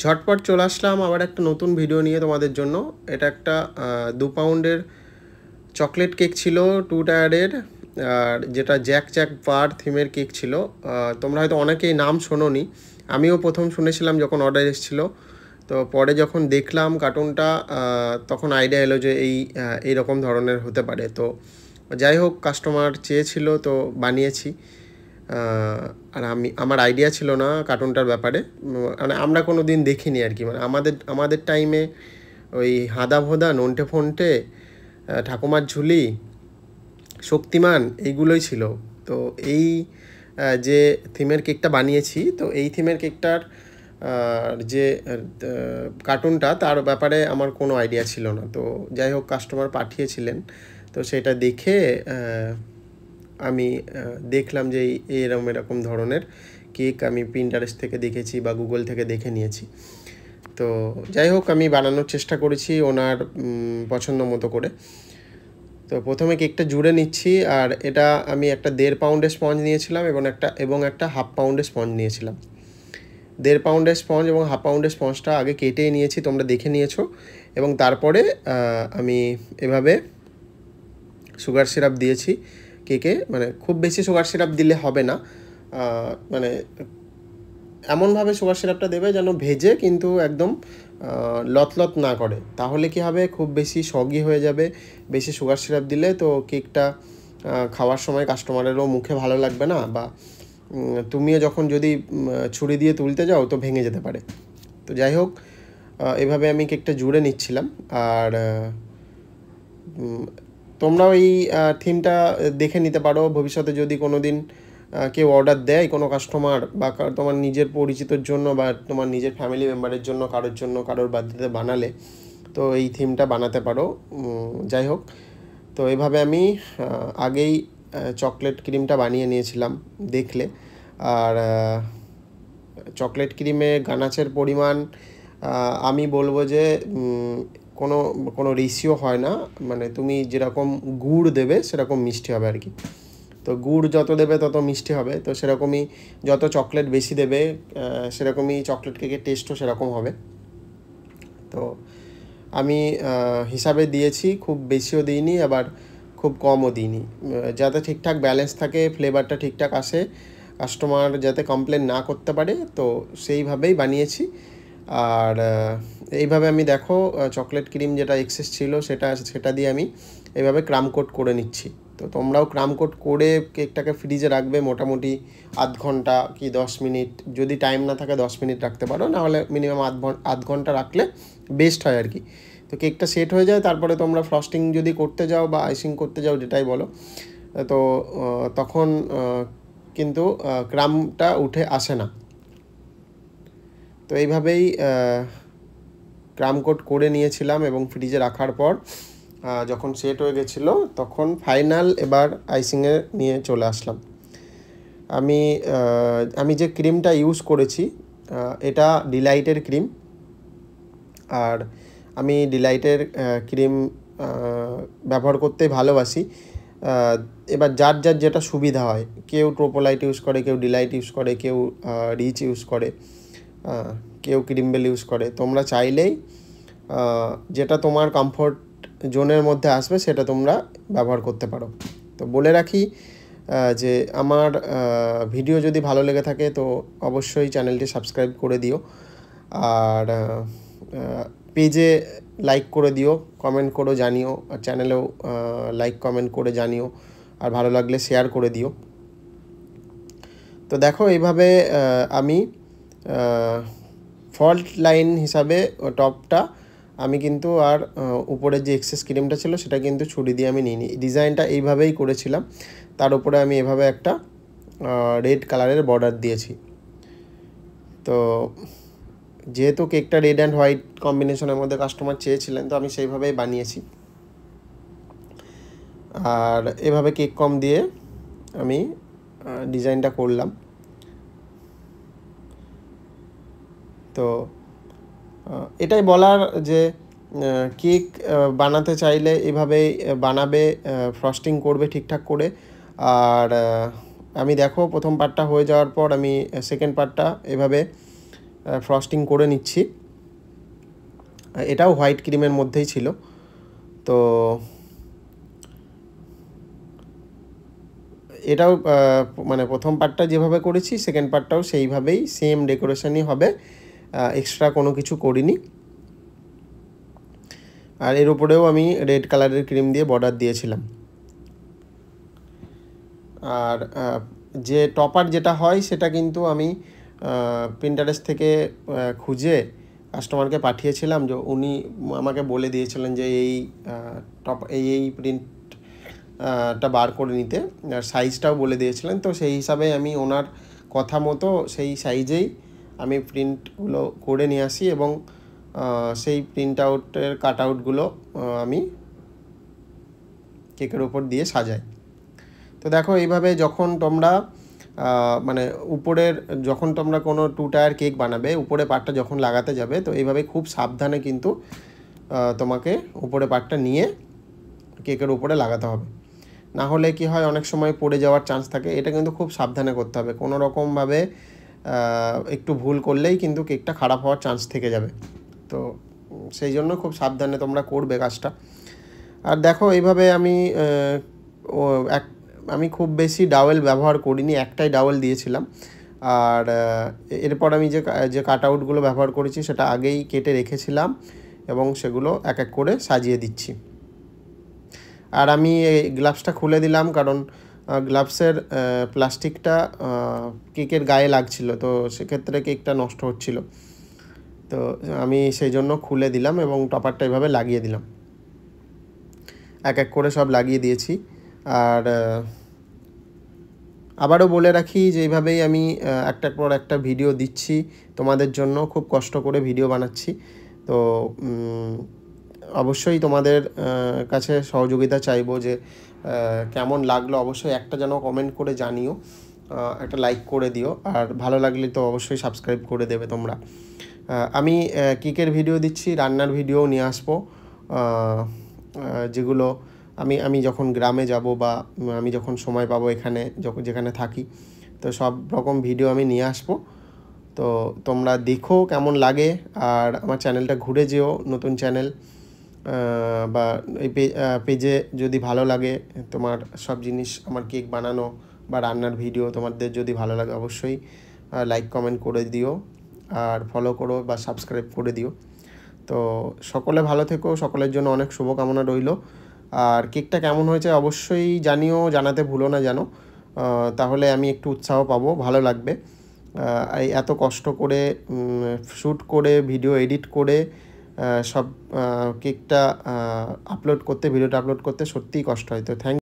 ঝটপট চলে আসলাম আবার একটা নতুন ভিডিও নিয়ে তোমাদের জন্য। এটা একটা 2 পাউন্ডের চকলেট কেক ছিল 2 টায়ারের, আর যেটা জ্যাক জ্যাক বার থিমের কেক ছিল। তোমরা হয়তো অনেকেই নাম শোনোনি, আমিও প্রথম শুনেছিলাম যখন অর্ডার এসেছিলো। তো পরে যখন দেখলাম কার্টুনটা তখন আইডিয়া এলো যে এইরকম ধরনের হতে পারে। তো যাই হোক, কাস্টমার চেয়েছিল তো বানিয়েছি। আর আমার আইডিয়া ছিল না কার্টুনটার ব্যাপারে, মানে আমরা কোনো দিন দেখিনি আর কি। মানে আমাদের টাইমে ওই হাদা ভোদা, নন্টে ফন্টে, ঠাকুমার ঝুলি, শক্তিমান এইগুলোই ছিল। তো এই যে থিমের কেকটা বানিয়েছি, তো এই থিমের কেকটার যে কার্টুনটা তার ব্যাপারে আমার কোনো আইডিয়া ছিল না। তো যাই হোক, কাস্টমার পাঠিয়েছিলেন, তো সেটা দেখে আমি দেখলাম যে এরকম ধরনের কেক আমি পিন্টারেস্ট থেকে দেখেছি বা গুগল থেকে দেখে নিয়েছি। তো যাই হোক, আমি বানানোর চেষ্টা করেছি ওনার পছন্দ মতো করে। তো প্রথমে কেকটা জুড়ে নিচ্ছি, আর এটা আমি একটা 1.5 পাউন্ডের স্পঞ্জ নিয়েছিলাম এবং একটা 1/2 পাউন্ডের স্পঞ্জ নিয়েছিলাম। 1.5 পাউন্ডের স্পঞ্জ এবং 1/2 পাউন্ডের স্পঞ্জটা আগে কেটে নিয়েছি, তোমরা দেখে নিয়েছো। এবং তারপরে আমি এভাবে সুগার সিরাপ দিয়েছি কেকে। মানে খুব বেশি সুগার সিরাপ দিলে হবে না, মানে এমনভাবে সুগার সিরাপটা দেবে যেন ভেজে কিন্তু একদম লতলত না করে, তাহলে কি হবে, খুব বেশি সগি হয়ে যাবে। বেশি সুগার সিরাপ দিলে তো কেকটা খাওয়ার সময় কাস্টমারেরও মুখে ভালো লাগবে না, বা তুমিও যখন যদি ছুরি দিয়ে তুলতে যাও তো ভেঙে যেতে পারে। তো যাই হোক, এভাবে আমি কেকটা জুড়ে নিচ্ছিলাম। আর তোমরাও এই থিমটা দেখে নিতে পারো ভবিষ্যতে, যদি কোনো দিন কেউ অর্ডার দেয়, কোনো কাস্টমার বা তোমার নিজের পরিচিতর জন্য বা তোমার নিজের ফ্যামিলি মেম্বারের জন্য, কারোর বার্থডেতে বানালে তো এই থিমটা বানাতে পারো। যাই হোক, তো এভাবে আমি আগেই চকলেট ক্রিমটা বানিয়ে নিয়েছিলাম দেখলে। আর চকলেট ক্রিমে গানাচের পরিমাণ আমি বলবো যে কোনো রেশিও হয় না। মানে তুমি যেরকম গুড় দেবে সেরকম মিষ্টি হবে আর কি। তো গুড় যত দেবে তত মিষ্টি হবে, তো সেরকমই যত চকলেট বেশি দেবে সেরকমই চকলেট কেকের টেস্টও সেরকম হবে। তো আমি হিসাবে দিয়েছি, খুব বেশিও দিইনি আবার খুব কমও দিইনি, যাতে ঠিকঠাক ব্যালেন্স থাকে, ফ্লেভারটা ঠিকঠাক আসে, কাস্টমার যাতে কমপ্লেন না করতে পারে, তো সেইভাবেই বানিয়েছি। আর এইভাবে আমি দেখো চকলেট ক্রিম যেটা এক্সেস ছিল সেটা দিয়ে আমি এইভাবে ক্রাম কোট করে নিচ্ছি। তো তোমরাও ক্রাম কোট করে কেকটাকে ফ্রিজে রাখবে মোটামুটি 1/2 ঘন্টা কি 10 মিনিট, যদি টাইম না থাকে 10 মিনিট রাখতে পারো, নাহলে মিনিমাম 1/2 ঘন্টা রাখলে বেস্ট হয় আর কি। তো কেকটা সেট হয়ে যায়, তারপরে তোমরা ফ্রস্টিং যদি করতে যাও বা আইসিং করতে যাও, যেটাই বলো, তো তখন কিন্তু ক্রামটা উঠে আসে না। তো এইভাবেই ক্রাম কোট করে নিয়েছিলাম এবং ফ্রিজে রাখার পর যখন সেট হয়ে গেছিলো তখন ফাইনাল এবার আইসিংয়ে নিয়ে চলে আসলাম। আমি যে ক্রিমটা ইউজ করেছি এটা ডিলাইটের ক্রিম। আর আমি ডিলাইটের ক্রিম ব্যবহার করতে ভালোবাসি। এবার যার যেটা সুবিধা হয়, কেউ ট্রোপোলাইট ইউজ করে, কেউ ডিলাইট ইউজ করে, কেউ রিচ ইউজ করে, কেউ ক্রিমবেল ইউজ করে। তোমরা চাইলেই যেটা তোমার কমফোর্ট জোনের মধ্যে আসবে সেটা তোমরা ব্যবহার করতে পারো। তো বলে রাখি যে আমার ভিডিও যদি ভালো লেগে থাকে তো অবশ্যই চ্যানেলটি সাবস্ক্রাইব করে দিও, আর পেজে লাইক করে দিও, কমেন্ট করো জানিও, আর চ্যানেলেও লাইক কমেন্ট করে জানিও, আর ভালো লাগলে শেয়ার করে দিও। তো দেখো এইভাবে আমি ফল্ট লাইন হিসাবে টপটা আমি কিন্তু আর উপরের যে এক্সেস ক্রিমটা ছিল সেটা কিন্তু ছুরি দিয়ে আমি নিইনি, ডিজাইনটা এইভাবেই করেছিলাম। তার উপরে আমি এভাবে একটা রেড কালারের বর্ডার দিয়েছি। তো যেহেতু কেকটা রেড অ্যান্ড হোয়াইট কম্বিনেশনের মধ্যে কাস্টমার চেয়েছিলেন, তো আমি সেইভাবেই বানিয়েছি। আর এভাবে কেক কম দিয়ে আমি ডিজাইনটা করলাম। তো এটাই বলার যে কেক বানাতে চাইলে এভাবেই বানাবে, ফ্রস্টিং করবে ঠিকঠাক করে। আর আমি দেখো প্রথম পার্টটা হয়ে যাওয়ার পর আমি সেকেন্ড পার্টটা এভাবে ফ্রস্টিং করে নিচ্ছি। এটাও হোয়াইট ক্রিমের মধ্যেই ছিল। তো এটাও মানে প্রথম পার্টটা যেভাবে করেছি সেকেন্ড পার্টটাও সেইভাবেই সেম ডেকোরেশনই হবে, এক্সট্রা কোনো কিছু করিনি। আর এর উপরেও আমি রেড কালারের ক্রিম দিয়ে বর্ডার দিয়েছিলাম। আর যে টপার যেটা হয় সেটা কিন্তু আমি পিন্টারেস্ট থেকে খুঁজে কাস্টমারকে পাঠিয়েছিলাম, যে উনি আমাকে বলে দিয়েছিলেন যে এই এই প্রিন্টটা বার করে নিতে, আর সাইজটাও বলে দিয়েছিলেন। তো সেই হিসাবে আমি ওনার কথা মতো সেই সাইজেই আমি প্রিন্টগুলো করে নিয়ে আসি এবং সেই প্রিন্ট আউটের কাট আউটগুলো আমি কেকের উপর দিয়ে সাজাই। তো দেখো এইভাবে যখন তোমরা মানে উপরের যখন তোমরা কোনো 2 টায়ার কেক বানাবে, উপরে পার্টটা যখন লাগাতে যাবে, তো এইভাবে খুব সাবধানে কিন্তু তোমাকে উপরে পার্টটা নিয়ে কেকের উপরে লাগাতে হবে। না হলে কি হয়, অনেক সময় পড়ে যাওয়ার চান্স থাকে। এটা কিন্তু খুব সাবধানে করতে হবে, কোনো রকমভাবে একটু ভুল করলেই কিন্তু কেকটা খারাপ হওয়ার চান্স থেকে যাবে। তো সেই জন্য খুব সাবধানে তোমরা করবে কাজটা। আর দেখো এইভাবে আমি খুব বেশি ডাওয়েল ব্যবহার করিনি, একটাই ডাওয়েল দিয়েছিলাম। আর এরপর আমি যে কাট আউটগুলো ব্যবহার করেছি সেটা আগেই কেটে রেখেছিলাম এবং সেগুলো এক এক করে সাজিয়ে দিচ্ছি। আর আমি এই গ্লাভসটা খুলে দিলাম, কারণ গ্লাভসের প্লাস্টিকটা কেকের গায়ে লাগছিল, তো সেক্ষেত্রে কেকটা নষ্ট হচ্ছিল। তো আমি সেই জন্য খুলে দিলাম এবং টপারটা এভাবে লাগিয়ে দিলাম, এক এক করে সব লাগিয়ে দিয়েছি। আর আবারও বলে রাখি যে এইভাবেই আমি একটার পর একটা ভিডিও দিচ্ছি তোমাদের জন্য, খুব কষ্ট করে ভিডিও বানাচ্ছি। তো অবশ্যই তোমাদের কাছে সহযোগিতা চাইবো, যে কেমন লাগলো অবশ্যই একটা যেন কমেন্ট করে জানিও, একটা লাইক করে দিও, আর ভালো লাগলে তো অবশ্যই সাবস্ক্রাইব করে দেবে তোমরা। আমি কেকের ভিডিও দিচ্ছি, রান্নার ভিডিও নিয়ে আসবো, যেগুলো আমি যখন গ্রামে যাব বা আমি যখন সময় পাবো এখানে যেখানে থাকি, তো সব রকম ভিডিও আমি নিয়ে আসবো। তো তোমরা দেখো কেমন লাগে, আর আমার চ্যানেলটা ঘুরে যেও, নতুন চ্যানেল, বা এই পেজে যদি ভালো লাগে তোমার সব জিনিস, আমার কেক বানানো বা রান্নার ভিডিও তোমাদের যদি ভালো লাগে, অবশ্যই লাইক কমেন্ট করে দিও, আর ফলো করো বা সাবস্ক্রাইব করে দিও। তো সকলে ভালো থেকো, সকলের জন্য অনেক শুভকামনা রইল। আর কেকটা কেমন হয়েছে অবশ্যই জানিও, জানাতে ভুলো না যেন, তাহলে আমি একটু উৎসাহ পাবো, ভালো লাগবে। এই এত কষ্ট করে শ্যুট করে ভিডিও এডিট করে সব কেকটা ভিডিওটা আপলোড করতে সত্যিই কষ্ট হয়। তো থ্যাংক